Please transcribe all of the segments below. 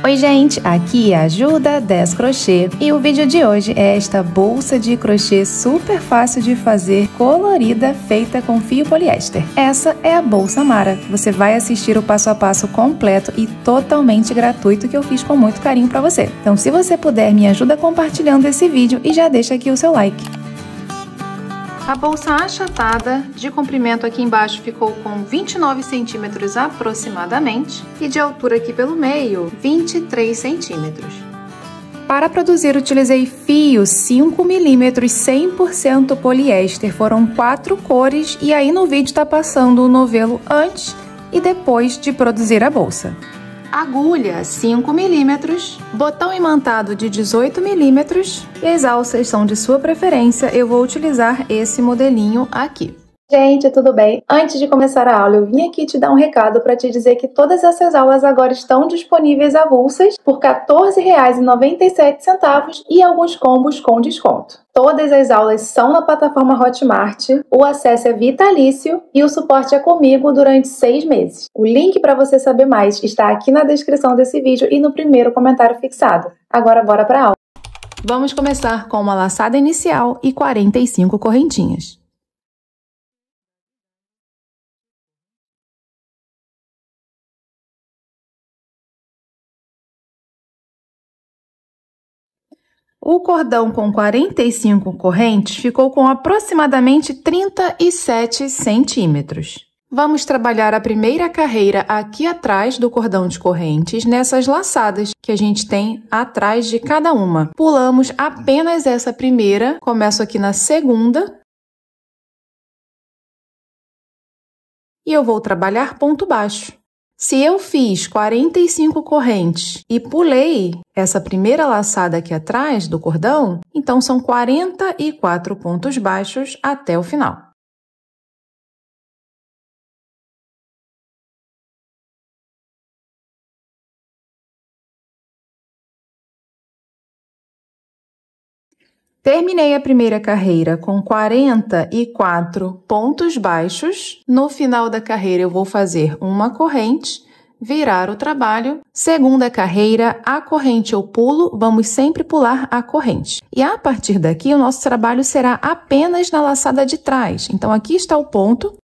Oi gente, aqui é a Ju da 10 Crochê e o vídeo de hoje é esta bolsa de crochê super fácil de fazer, colorida, feita com fio poliéster. Essa é a Bolsa Mara. Você vai assistir o passo a passo completo e totalmente gratuito que eu fiz com muito carinho para você. Então se você puder, me ajuda compartilhando esse vídeo e já deixa aqui o seu like. A bolsa achatada de comprimento aqui embaixo ficou com 29 centímetros aproximadamente e de altura aqui pelo meio, 23 centímetros. Para produzir, utilizei fio 5 milímetros 100% poliéster, foram 4 cores e aí no vídeo tá passando o novelo antes e depois de produzir a bolsa. Agulha 5 milímetros, botão imantado de 18 milímetros e as alças são de sua preferência, eu vou utilizar esse modelinho aqui. Gente, tudo bem? Antes de começar a aula, eu vim aqui te dar um recado para te dizer que todas essas aulas agora estão disponíveis avulsas por R$ 14,97 e alguns combos com desconto. Todas as aulas são na plataforma Hotmart, o acesso é vitalício e o suporte é comigo durante 6 meses. O link para você saber mais está aqui na descrição desse vídeo e no primeiro comentário fixado. Agora bora para a aula. Vamos começar com uma laçada inicial e 45 correntinhas. O cordão com 45 correntes ficou com aproximadamente 37 centímetros. Vamos trabalhar a primeira carreira aqui atrás do cordão de correntes, nessas laçadas que a gente tem atrás de cada uma. Pulamos apenas essa primeira, começo aqui na segunda. E eu vou trabalhar ponto baixo. Se eu fiz 45 correntes e pulei essa primeira laçada aqui atrás do cordão, então são 44 pontos baixos até o final. Terminei a primeira carreira com 44 pontos baixos. No final da carreira, eu vou fazer uma corrente, virar o trabalho. Segunda carreira, a corrente eu pulo, vamos sempre pular a corrente. E a partir daqui, o nosso trabalho será apenas na laçada de trás. Então, aqui está o ponto,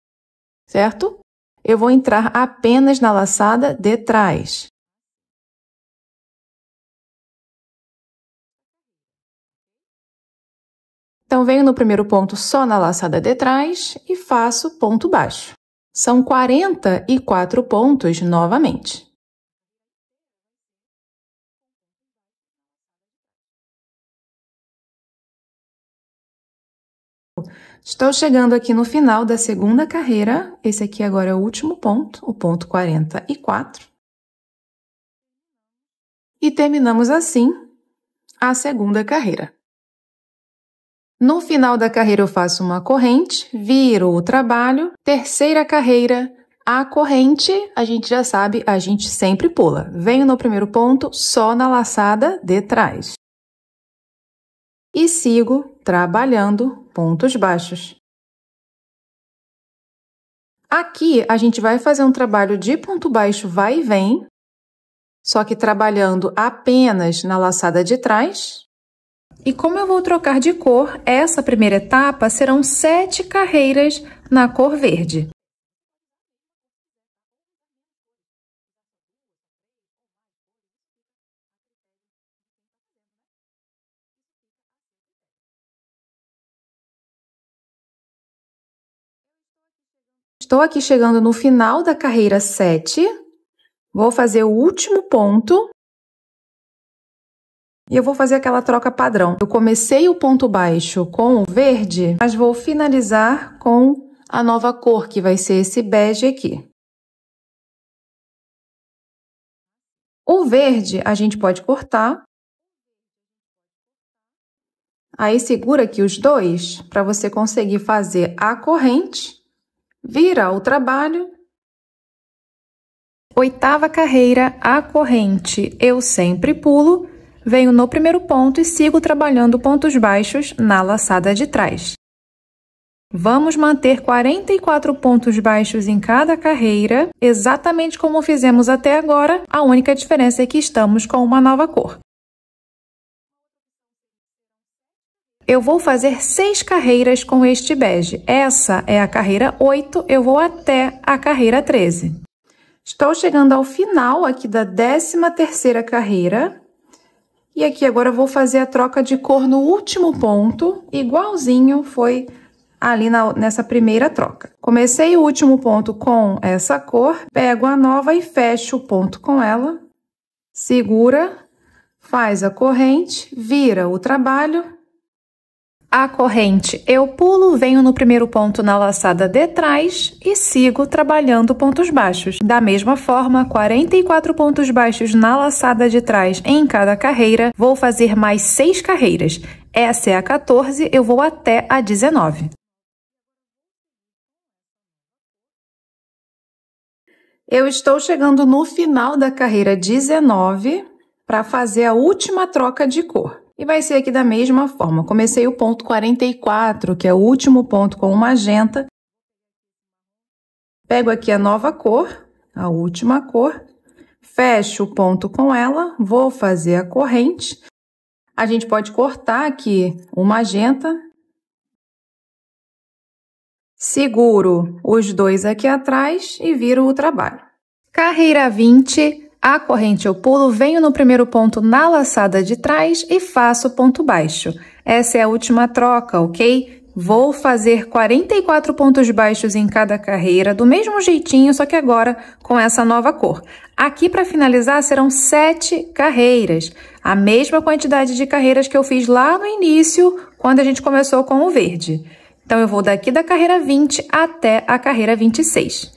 certo? Eu vou entrar apenas na laçada de trás. Então, venho no primeiro ponto só na laçada de trás e faço ponto baixo. São 44 pontos novamente. Estou chegando aqui no final da segunda carreira. Esse aqui agora é o último ponto, o ponto 44. E terminamos assim a segunda carreira. No final da carreira, eu faço uma corrente, viro o trabalho. Terceira carreira, a corrente, a gente já sabe, a gente sempre pula. Venho no primeiro ponto, só na laçada de trás. E sigo trabalhando pontos baixos. Aqui, a gente vai fazer um trabalho de ponto baixo vai e vem, só que trabalhando apenas na laçada de trás. E como eu vou trocar de cor, essa primeira etapa serão 7 carreiras na cor verde. Estou aqui chegando no final da carreira 7, vou fazer o último ponto. E eu vou fazer aquela troca padrão. Eu comecei o ponto baixo com o verde, mas vou finalizar com a nova cor, que vai ser esse bege aqui. O verde a gente pode cortar. Aí segura aqui os dois para você conseguir fazer a corrente, virar o trabalho. Oitava carreira, a corrente eu sempre pulo. Venho no primeiro ponto e sigo trabalhando pontos baixos na laçada de trás. Vamos manter 44 pontos baixos em cada carreira, exatamente como fizemos até agora, a única diferença é que estamos com uma nova cor. Eu vou fazer 6 carreiras com este bege. Essa é a carreira 8, eu vou até a carreira 13. Estou chegando ao final aqui da 13ª carreira. E aqui agora eu vou fazer a troca de cor no último ponto, igualzinho foi ali nessa primeira troca. Comecei o último ponto com essa cor, pego a nova e fecho o ponto com ela, segura, faz a corrente, vira o trabalho. A corrente eu pulo, venho no primeiro ponto na laçada de trás e sigo trabalhando pontos baixos. Da mesma forma, 44 pontos baixos na laçada de trás em cada carreira, vou fazer mais 6 carreiras. Essa é a 14, eu vou até a 19. Eu estou chegando no final da carreira 19 para fazer a última troca de cor. E vai ser aqui da mesma forma. Comecei o ponto 44, que é o último ponto com o magenta. Pego aqui a nova cor, a última cor, fecho o ponto com ela, vou fazer a corrente. A gente pode cortar aqui o magenta. Seguro os dois aqui atrás e viro o trabalho. Carreira 20. A corrente eu pulo, venho no primeiro ponto na laçada de trás e faço ponto baixo. Essa é a última troca, ok? Vou fazer 44 pontos baixos em cada carreira, do mesmo jeitinho, só que agora com essa nova cor. Aqui, para finalizar, serão 7 carreiras. A mesma quantidade de carreiras que eu fiz lá no início, quando a gente começou com o verde. Então, eu vou daqui da carreira 20 até a carreira 26.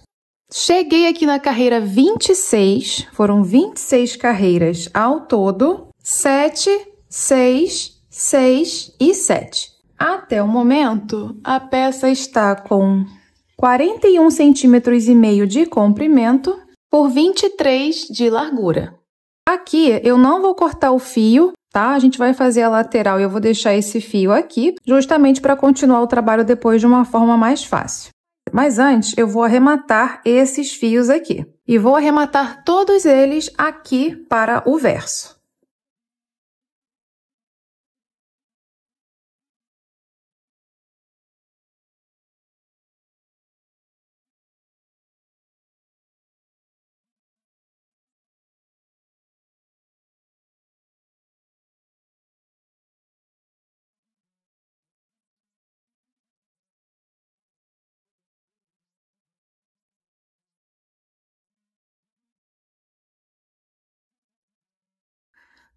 Cheguei aqui na carreira 26, foram 26 carreiras ao todo, 7, 6, 6 e 7. Até o momento, a peça está com 41 centímetros e meio de comprimento por 23 de largura. Aqui eu não vou cortar o fio, tá? A gente vai fazer a lateral e eu vou deixar esse fio aqui, justamente para continuar o trabalho depois de uma forma mais fácil. Mas antes, eu vou arrematar esses fios aqui. E vou arrematar todos eles aqui para o verso.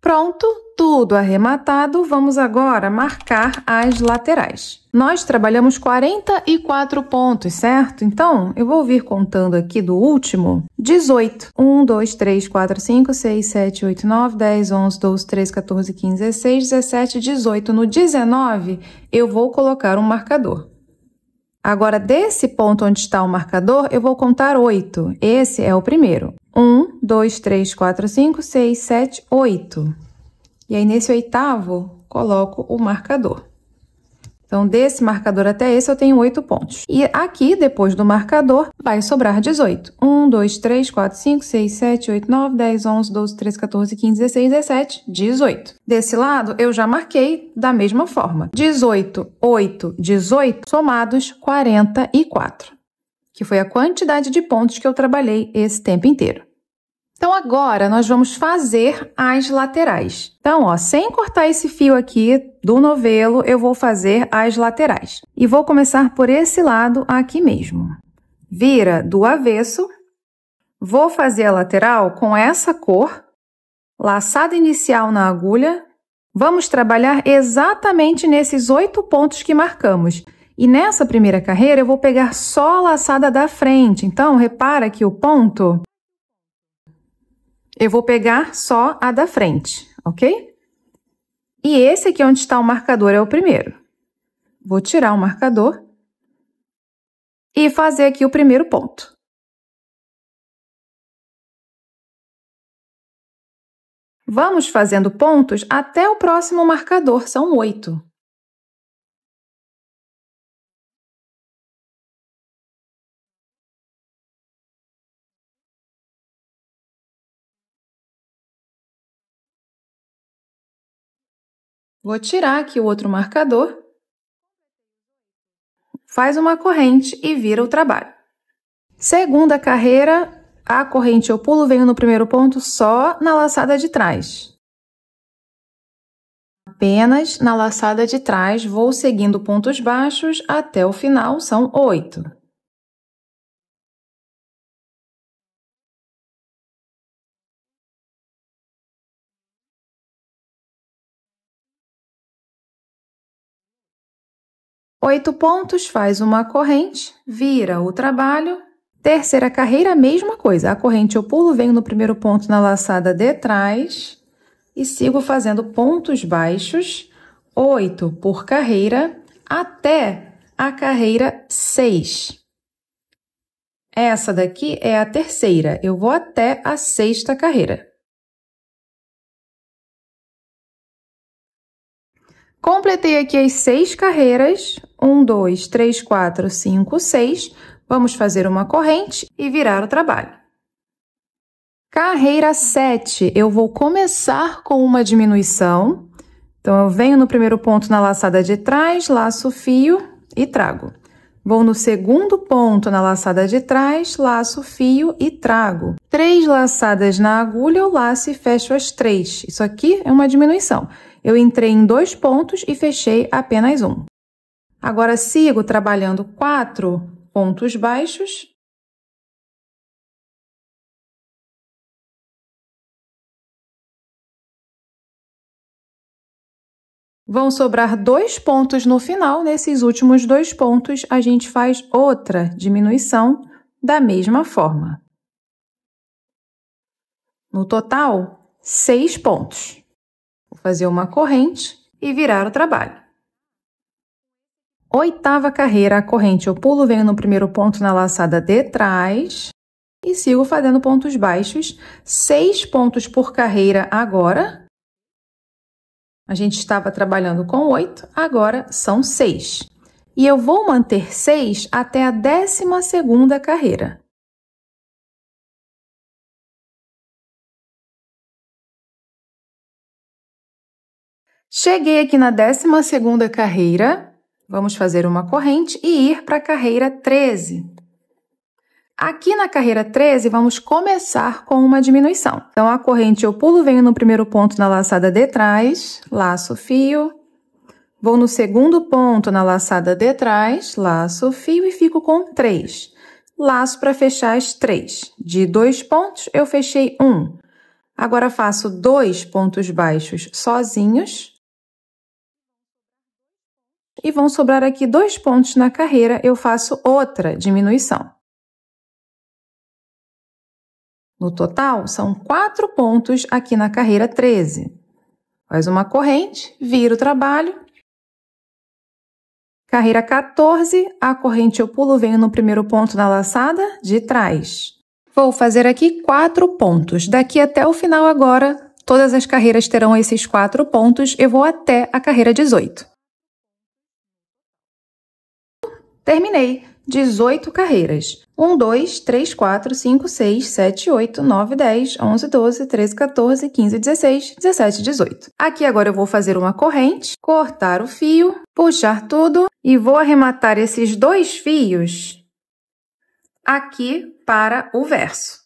Pronto, tudo arrematado, vamos agora marcar as laterais. Nós trabalhamos 44 pontos, certo? Então, eu vou vir contando aqui do último, 18. 1, 2, 3, 4, 5, 6, 7, 8, 9, 10, 11, 12, 13, 14, 15, 16, 17, 18. No 19, eu vou colocar um marcador. Agora, desse ponto onde está o marcador, eu vou contar 8. Esse é o primeiro. 1, 2, 3, 4, 5, 6, 7, 8. E aí, nesse oitavo, coloco o marcador. Então, desse marcador até esse, eu tenho 8 pontos. E aqui, depois do marcador, vai sobrar 18. 1, 2, 3, 4, 5, 6, 7, 8, 9, 10, 11, 12, 13, 14, 15, 16, 17, 18. Desse lado, eu já marquei da mesma forma. 18, 8, 18, somados 44. Que foi a quantidade de pontos que eu trabalhei esse tempo inteiro. Então, agora, nós vamos fazer as laterais. Então, ó, sem cortar esse fio aqui do novelo, eu vou fazer as laterais. E vou começar por esse lado aqui mesmo. Vira do avesso. Vou fazer a lateral com essa cor. Laçada inicial na agulha. Vamos trabalhar exatamente nesses 8 pontos que marcamos. E nessa primeira carreira, eu vou pegar só a laçada da frente. Então, repara que o ponto... eu vou pegar só a da frente, ok? E esse aqui onde está o marcador é o primeiro. Vou tirar o marcador e fazer aqui o primeiro ponto. Vamos fazendo pontos até o próximo marcador, são 8. Vou tirar aqui o outro marcador. Faz uma corrente e vira o trabalho. Segunda carreira, a corrente eu pulo, venho no primeiro ponto só na laçada de trás. Apenas na laçada de trás, vou seguindo pontos baixos até o final, são 8. Oito pontos, faz uma corrente, vira o trabalho. Terceira carreira, a mesma coisa. A corrente eu pulo, venho no primeiro ponto na laçada de trás e sigo fazendo pontos baixos, 8 por carreira, até a carreira 6. Essa daqui é a terceira, eu vou até a sexta carreira. Completei aqui as 6 carreiras, 1, 2, 3, 4, 5, 6. Vamos fazer uma corrente e virar o trabalho. Carreira 7, eu vou começar com uma diminuição. Então, eu venho no primeiro ponto na laçada de trás, laço o fio e trago. Vou no segundo ponto na laçada de trás, laço o fio e trago. 3 laçadas na agulha, eu laço e fecho as 3. Isso aqui é uma diminuição. Eu entrei em 2 pontos e fechei apenas um. Agora, sigo trabalhando 4 pontos baixos. Vão sobrar 2 pontos no final. Nesses últimos 2 pontos, a gente faz outra diminuição da mesma forma. No total, 6 pontos. Vou fazer uma corrente e virar o trabalho. Oitava carreira, a corrente eu pulo, venho no primeiro ponto na laçada de trás e sigo fazendo pontos baixos, 6 pontos por carreira agora. A gente estava trabalhando com 8, agora são 6. E eu vou manter 6 até a 12ª carreira. Cheguei aqui na 12ª carreira, vamos fazer uma corrente e ir para a carreira 13. Aqui na carreira 13, vamos começar com uma diminuição. Então, a corrente eu pulo, venho no primeiro ponto na laçada de trás, laço o fio, vou no segundo ponto na laçada de trás, laço o fio e fico com 3. Laço para fechar as 3. De 2 pontos, eu fechei 1. Agora, faço 2 pontos baixos sozinhos. E vão sobrar aqui 2 pontos na carreira, eu faço outra diminuição. No total, são 4 pontos aqui na carreira 13. Faz uma corrente, vira o trabalho. Carreira 14, a corrente eu pulo, venho no primeiro ponto na laçada de trás. Vou fazer aqui 4 pontos. Daqui até o final agora, todas as carreiras terão esses 4 pontos. Eu vou até a carreira 18. Terminei! 18 carreiras. 1, 2, 3, 4, 5, 6, 7, 8, 9, 10, 11, 12, 13, 14, 15, 16, 17, 18. Aqui agora eu vou fazer uma corrente, cortar o fio, puxar tudo e vou arrematar esses 2 fios aqui para o verso.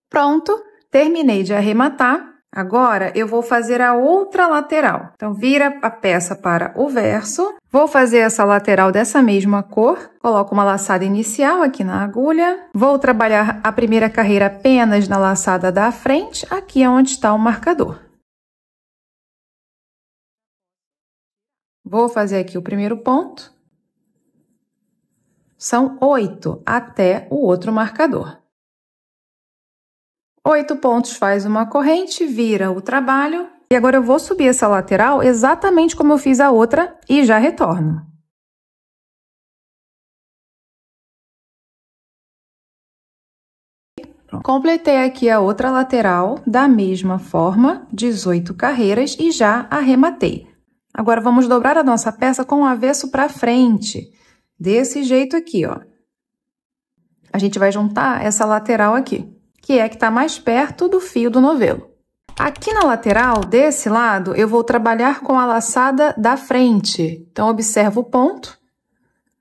Pronto, terminei de arrematar. Agora, eu vou fazer a outra lateral. Então, vira a peça para o verso. Vou fazer essa lateral dessa mesma cor. Coloco uma laçada inicial aqui na agulha. Vou trabalhar a primeira carreira apenas na laçada da frente. Aqui é onde está o marcador. Vou fazer aqui o primeiro ponto. São 8 até o outro marcador. 8 pontos, faz uma corrente, vira o trabalho. E agora eu vou subir essa lateral exatamente como eu fiz a outra e já retorno. Completei aqui a outra lateral da mesma forma, 18 carreiras, e já arrematei. Agora, vamos dobrar a nossa peça com o avesso para frente, desse jeito aqui, ó. A gente vai juntar essa lateral aqui, que é a que está mais perto do fio do novelo. Aqui na lateral, desse lado, eu vou trabalhar com a laçada da frente. Então, observa o ponto.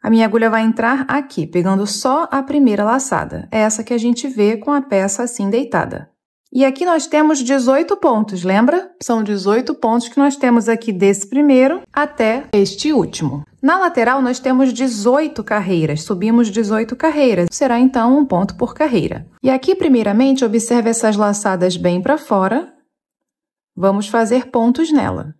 A minha agulha vai entrar aqui, pegando só a primeira laçada. É essa que a gente vê com a peça assim deitada. E aqui nós temos 18 pontos, lembra? São 18 pontos que nós temos aqui desse primeiro até este último. Na lateral, nós temos 18 carreiras, subimos 18 carreiras. Será, então, um ponto por carreira. E aqui, primeiramente, observe essas laçadas bem para fora. Vamos fazer pontos nela.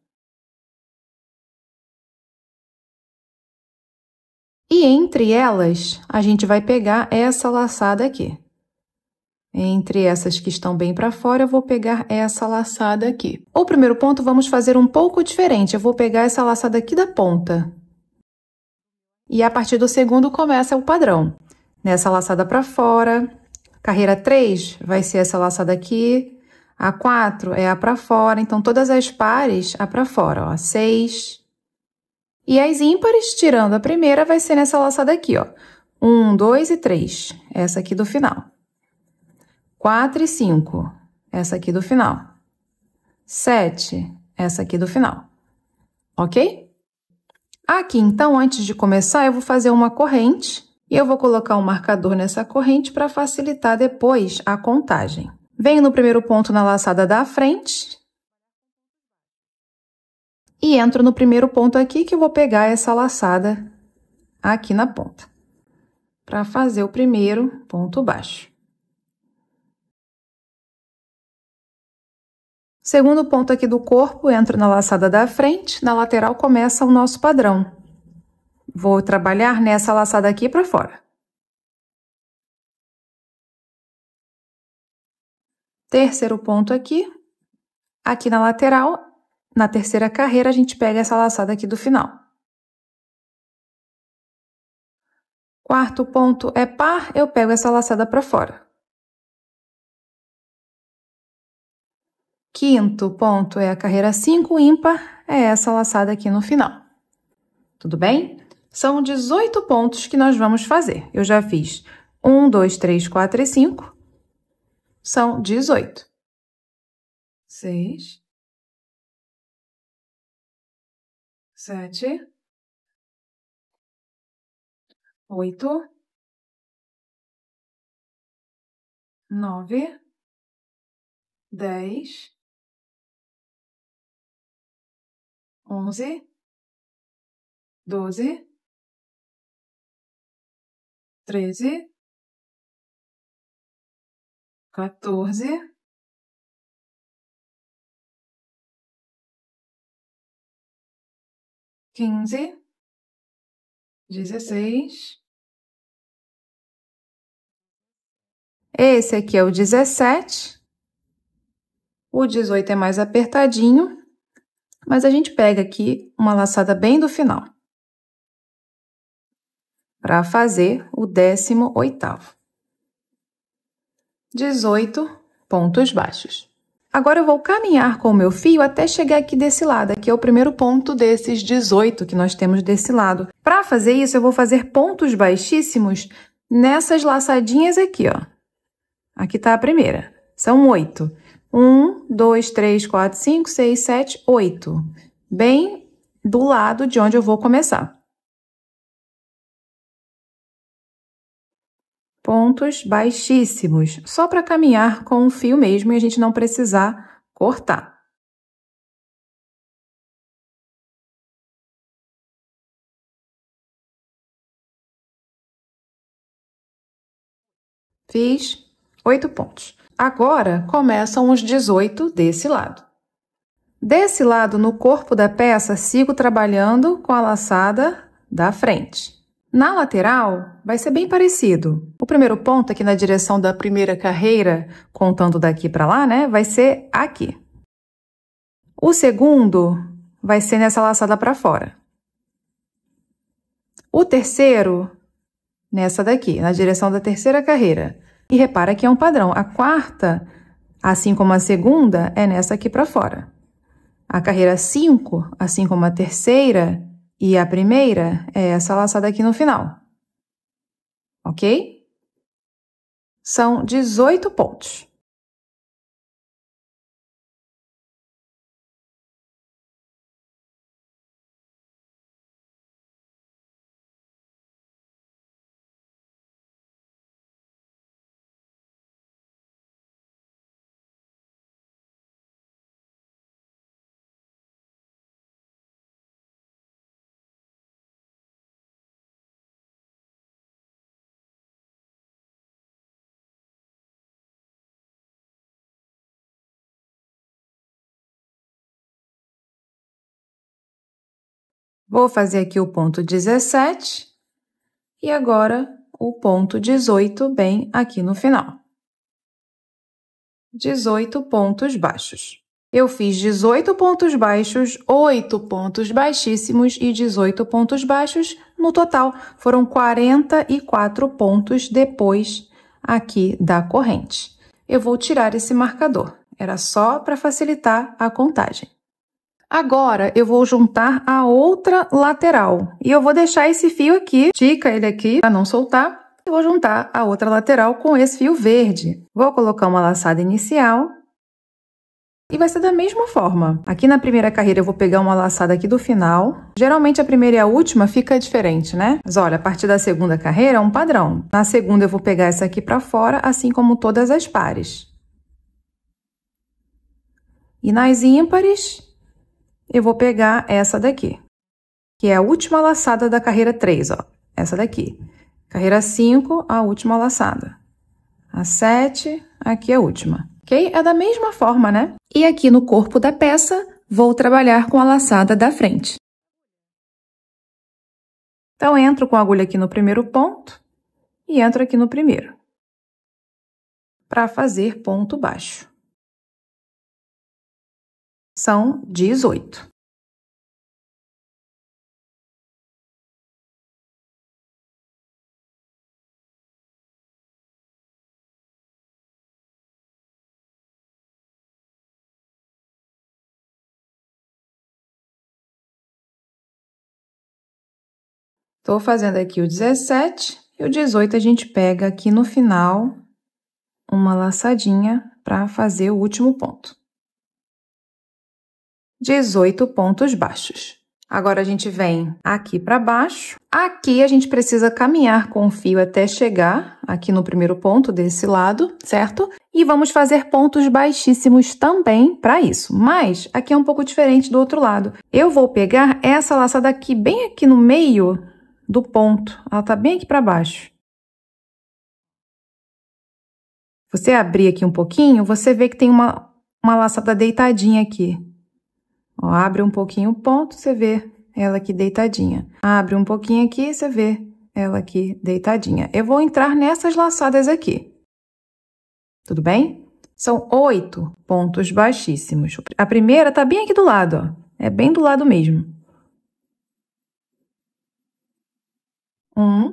E entre elas, a gente vai pegar essa laçada aqui. Entre essas que estão bem para fora, eu vou pegar essa laçada aqui. O primeiro ponto, vamos fazer um pouco diferente. Eu vou pegar essa laçada aqui da ponta. E a partir do segundo começa o padrão. Nessa laçada para fora, carreira 3 vai ser essa laçada aqui, a 4 é a para fora, então todas as pares a para fora, ó, 6. E as ímpares, tirando a primeira, vai ser nessa laçada aqui, ó, 1, 2 e 3, essa aqui do final. 4 e 5, essa aqui do final. 7, essa aqui do final. Ok? Aqui, então, antes de começar, eu vou fazer uma corrente e eu vou colocar um marcador nessa corrente para facilitar depois a contagem. Venho no primeiro ponto na laçada da frente e entro no primeiro ponto aqui que eu vou pegar essa laçada aqui na ponta para fazer o primeiro ponto baixo. Segundo ponto aqui do corpo, entro na laçada da frente, na lateral começa o nosso padrão. Vou trabalhar nessa laçada aqui para fora. Terceiro ponto aqui na lateral, na terceira carreira, a gente pega essa laçada aqui do final. Quarto ponto é par, eu pego essa laçada para fora. Quinto ponto é a carreira 5, ímpar, é essa laçada aqui no final. Tudo bem? São 18 pontos que nós vamos fazer. Eu já fiz 1, 2, 3, 4 e 5. São 18. 6. 7. 8. 9. 10. 11, 12, 13, 14, 15, 16. Esse aqui é o 17. O 18 é mais apertadinho. Mas a gente pega aqui uma laçada bem do final, para fazer o 18º. 18 pontos baixos. Agora, eu vou caminhar com o meu fio até chegar aqui desse lado. Aqui é o primeiro ponto desses 18 que nós temos desse lado. Para fazer isso, eu vou fazer pontos baixíssimos nessas laçadinhas aqui, ó. Aqui tá a primeira. São 8. 1, 2, 3, 4, 5, 6, 7, 8. Bem do lado de onde eu vou começar. Pontos baixíssimos, só para caminhar com o fio mesmo e a gente não precisar cortar. Fiz 8 pontos. Agora, começam os 18 desse lado. Desse lado, no corpo da peça, sigo trabalhando com a laçada da frente. Na lateral, vai ser bem parecido. O primeiro ponto aqui na direção da primeira carreira, contando daqui para lá, né, vai ser aqui. O segundo vai ser nessa laçada para fora. O terceiro, nessa daqui, na direção da terceira carreira. E repara que é um padrão. A quarta, assim como a segunda, é nessa aqui para fora. A carreira 5, assim como a terceira e a primeira, é essa laçada aqui no final. Ok? São 18 pontos. Vou fazer aqui o ponto 17 e agora o ponto 18 bem aqui no final. 18 pontos baixos. Eu fiz 18 pontos baixos, 8 pontos baixíssimos e 18 pontos baixos. No total, foram 44 pontos depois aqui da corrente. Eu vou tirar esse marcador. Era só para facilitar a contagem. Agora, eu vou juntar a outra lateral. E eu vou deixar esse fio aqui, estica ele aqui para não soltar. Eu vou juntar a outra lateral com esse fio verde. Vou colocar uma laçada inicial. E vai ser da mesma forma. Aqui na primeira carreira eu vou pegar uma laçada aqui do final. Geralmente a primeira e a última fica diferente, né? Mas olha, a partir da segunda carreira é um padrão. Na segunda eu vou pegar essa aqui para fora, assim como todas as pares. E nas ímpares, eu vou pegar essa daqui, que é a última laçada da carreira 3, ó. Essa daqui. Carreira 5, a última laçada. A 7, aqui a última. Ok? É da mesma forma, né? E aqui no corpo da peça, vou trabalhar com a laçada da frente. Então, entro com a agulha aqui no primeiro ponto e entro aqui no primeiro, para fazer ponto baixo. São 18. Tô fazendo aqui o 17 e o 18 a gente pega aqui no final uma laçadinha para fazer o último ponto. 18 pontos baixos. Agora a gente vem aqui para baixo. Aqui a gente precisa caminhar com o fio até chegar aqui no primeiro ponto desse lado, certo? E vamos fazer pontos baixíssimos também para isso. Mas aqui é um pouco diferente do outro lado. Eu vou pegar essa laçada aqui, bem aqui no meio do ponto. Ela tá bem aqui para baixo. Você abrir aqui um pouquinho, você vê que tem uma laçada deitadinha aqui. Ó, abre um pouquinho o ponto, você vê ela aqui deitadinha. Abre um pouquinho aqui, você vê ela aqui deitadinha. Eu vou entrar nessas laçadas aqui. Tudo bem? São 8 pontos baixíssimos. A primeira tá bem aqui do lado, ó. É bem do lado mesmo. 1,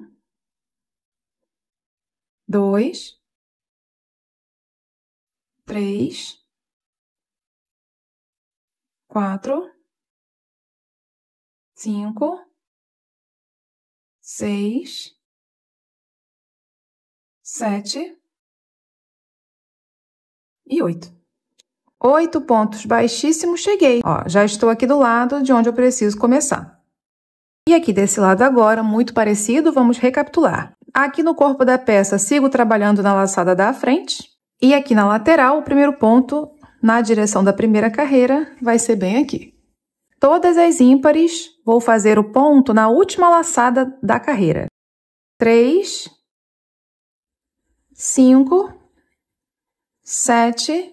2, 3, 4, 5, 6, 7 e 8. 8 pontos baixíssimos, cheguei. Ó, já estou aqui do lado de onde eu preciso começar. E aqui desse lado agora, muito parecido, vamos recapitular. Aqui no corpo da peça, sigo trabalhando na laçada da frente. E aqui na lateral, o primeiro ponto, na direção da primeira carreira, vai ser bem aqui. Todas as ímpares, vou fazer o ponto na última laçada da carreira. 3, 5, 7,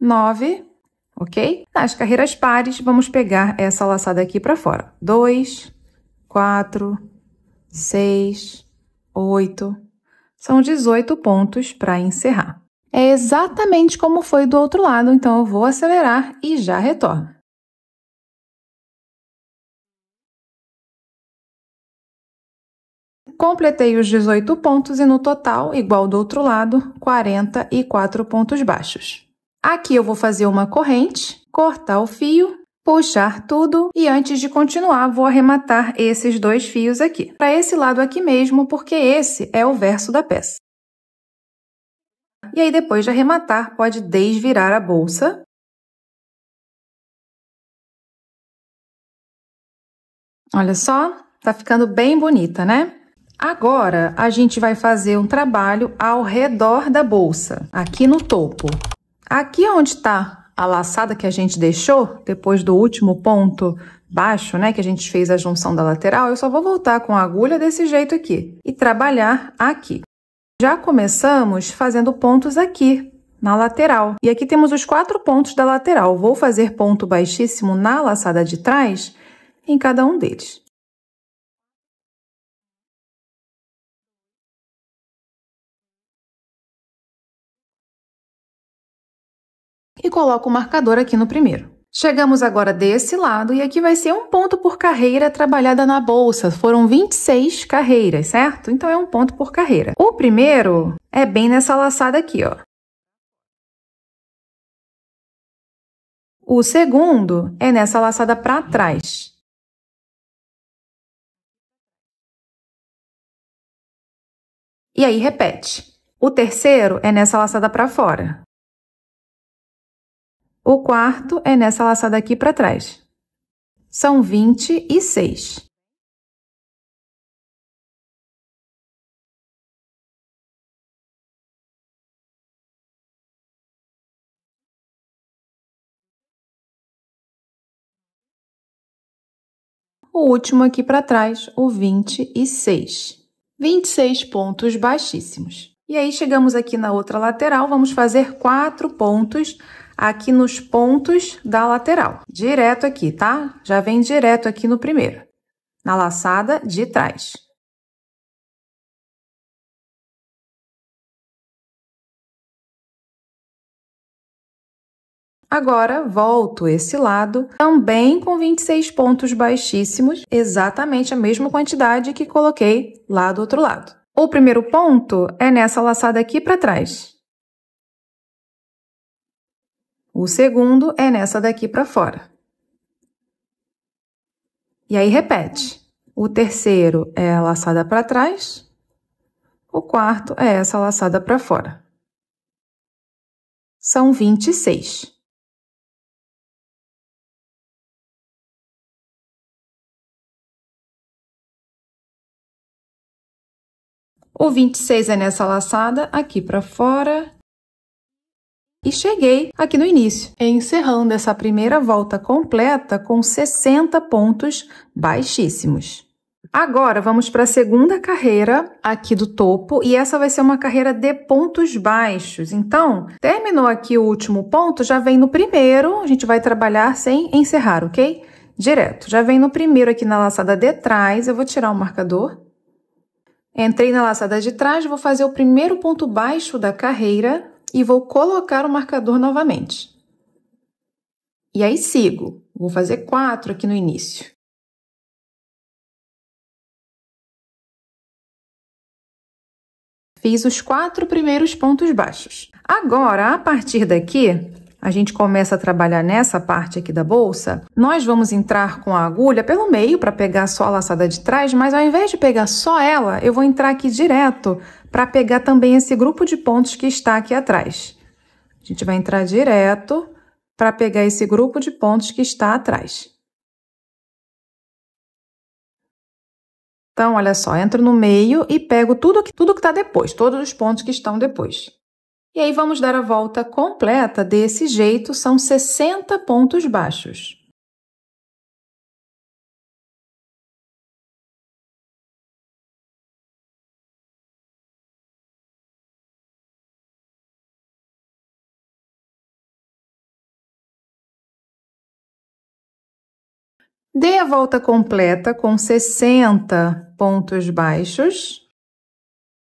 9, ok? Nas carreiras pares, vamos pegar essa laçada aqui para fora. 2, 4, 6, 8. São 18 pontos para encerrar. É exatamente como foi do outro lado, então eu vou acelerar e já retorno. Completei os 18 pontos e no total, igual do outro lado, 44 pontos baixos. Aqui eu vou fazer uma corrente, cortar o fio, puxar tudo e antes de continuar, vou arrematar esses 2 fios aqui. Para esse lado aqui mesmo, porque esse é o verso da peça. E aí, depois de arrematar, pode desvirar a bolsa. Olha só, tá ficando bem bonita, né? Agora, a gente vai fazer um trabalho ao redor da bolsa, aqui no topo. Aqui onde está a laçada que a gente deixou, depois do último ponto baixo, né, que a gente fez a junção da lateral, eu só vou voltar com a agulha desse jeito aqui e trabalhar aqui. Já começamos fazendo pontos aqui, na lateral. E aqui temos os 4 pontos da lateral. Vou fazer ponto baixíssimo na laçada de trás em cada um deles. E coloco o marcador aqui no primeiro. Chegamos agora desse lado e aqui vai ser um ponto por carreira trabalhada na bolsa. Foram 26 carreiras, certo? Então, é um ponto por carreira. O primeiro é bem nessa laçada aqui, ó. O segundo é nessa laçada para trás. E aí, repete. O terceiro é nessa laçada para fora. O quarto é nessa laçada aqui para trás. São 26. O último aqui para trás, o 26. 26 pontos baixíssimos. E aí, chegamos aqui na outra lateral, vamos fazer 4 pontos aqui nos pontos da lateral. Direto aqui, tá? Já vem direto aqui no primeiro, na laçada de trás. Agora, volto esse lado, também com 26 pontos baixíssimos, exatamente a mesma quantidade que coloquei lá do outro lado. O primeiro ponto é nessa laçada aqui para trás. O segundo é nessa daqui para fora. E aí, repete. O terceiro é a laçada para trás. O quarto é essa laçada para fora. São 26. O 26 é nessa laçada aqui para fora. E cheguei aqui no início, encerrando essa primeira volta completa com 60 pontos baixíssimos. Agora, vamos para a segunda carreira aqui do topo, e essa vai ser uma carreira de pontos baixos. Então, terminou aqui o último ponto, já vem no primeiro, a gente vai trabalhar sem encerrar, ok? Direto, já vem no primeiro aqui na laçada de trás, eu vou tirar o marcador. Entrei na laçada de trás, vou fazer o primeiro ponto baixo da carreira e vou colocar o marcador novamente. E aí, sigo. Vou fazer 4 aqui no início. Fiz os 4 primeiros pontos baixos. Agora, a partir daqui, a gente começa a trabalhar nessa parte aqui da bolsa. Nós vamos entrar com a agulha pelo meio para pegar só a laçada de trás, mas ao invés de pegar só ela, eu vou entrar aqui direto para pegar também esse grupo de pontos que está aqui atrás. A gente vai entrar direto para pegar esse grupo de pontos que está atrás. Então, olha só, entro no meio e pego tudo que está depois, todos os pontos que estão depois. E aí, vamos dar a volta completa desse jeito, são 60 pontos baixos. Dei a volta completa com 60 pontos baixos.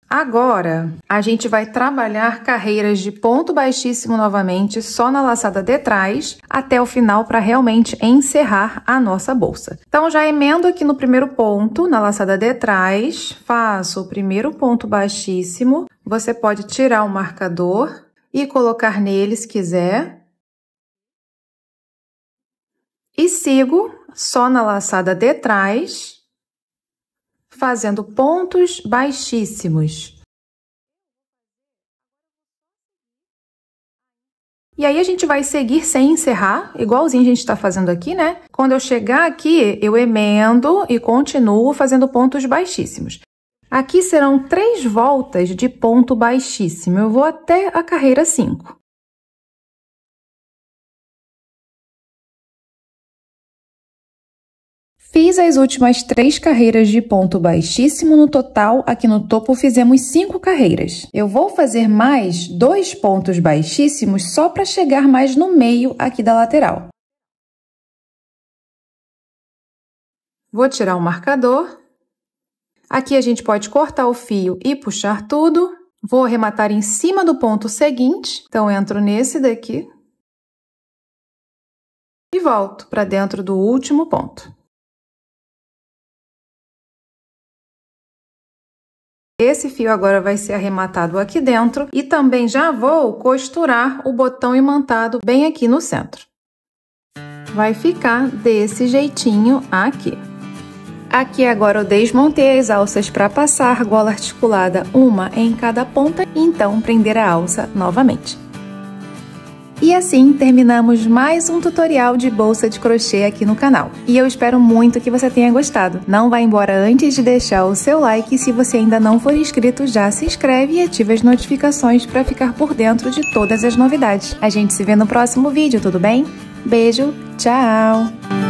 Agora, a gente vai trabalhar carreiras de ponto baixíssimo novamente, só na laçada de trás, até o final para realmente encerrar a nossa bolsa. Então, já emendo aqui no primeiro ponto, na laçada de trás, faço o primeiro ponto baixíssimo. Você pode tirar o marcador e colocar nele se quiser. E sigo só na laçada de trás, fazendo pontos baixíssimos. E aí, a gente vai seguir sem encerrar, igualzinho a gente está fazendo aqui, né? Quando eu chegar aqui, eu emendo e continuo fazendo pontos baixíssimos. Aqui serão 3 voltas de ponto baixíssimo. Eu vou até a carreira 5. Fiz as últimas 3 carreiras de ponto baixíssimo. No total, aqui no topo, fizemos 5 carreiras. Eu vou fazer mais 2 pontos baixíssimos só para chegar mais no meio aqui da lateral. Vou tirar o marcador. Aqui a gente pode cortar o fio e puxar tudo. Vou arrematar em cima do ponto seguinte. Então, entro nesse daqui. E volto para dentro do último ponto. Esse fio agora vai ser arrematado aqui dentro e também já vou costurar o botão imantado bem aqui no centro. Vai ficar desse jeitinho aqui. Aqui agora eu desmontei as alças para passar gola articulada, uma em cada ponta, e então prender a alça novamente. E assim terminamos mais um tutorial de bolsa de crochê aqui no canal. E eu espero muito que você tenha gostado. Não vá embora antes de deixar o seu like e se você ainda não for inscrito, já se inscreve e ativa as notificações para ficar por dentro de todas as novidades. A gente se vê no próximo vídeo, tudo bem? Beijo, tchau!